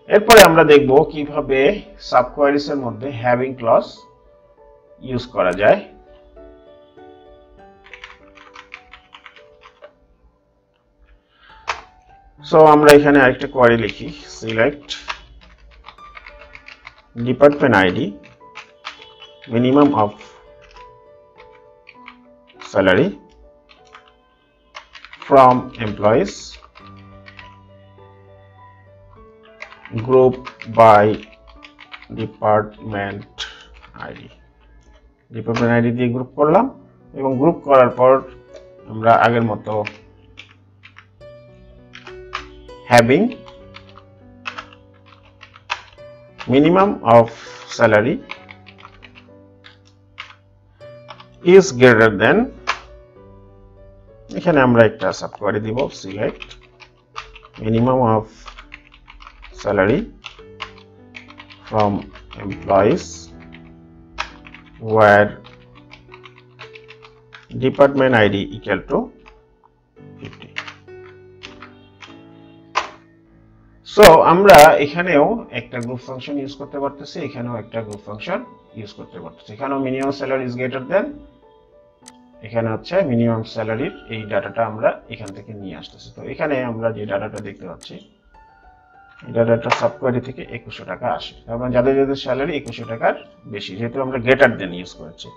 এরপরে আমরা দেখব কিভাবে সাব কোয়ারিজ এর মধ্যে হ্যাভিং ক্লজ ইউজ করা যায়। সো আমরা এখানে আরেকটা কোয়ারি লিখি, select department ID minimum of salary from employees group by department ID দিয়ে গ্রুপ করলাম এবং গ্রুপ করার পর আমরা আগের মতো having minimum of salary is greater than, এখানে আমরা একটা সাব কোয়ারি দিব, select minimum of salary from employees where department ID equal to 50। So আমরা এখানেও একটা গ্রুপ ফাংশন ইউজ করতে পারতেছি, এখানেও একটা গ্রুপ ফাংশন ইউজ করতে পারতেছি। এখানেও minimum salary is greater than, এখানে হচ্ছে মিনিমাম স্যালারির এই ডাটাটা আমরা এখান থেকে নিয়ে আসতেছি। তো এখানে আমরা যে ডাটাটা দেখতে পাচ্ছি, এই ডাটাটা সাব কোয়ারি থেকে 2100 টাকা আসে। তার মানে যাদের যাদের স্যালারি 2100 টাকার বেশি, যেহেতু আমরা গ্রেটার দেন ইউজ করেছি।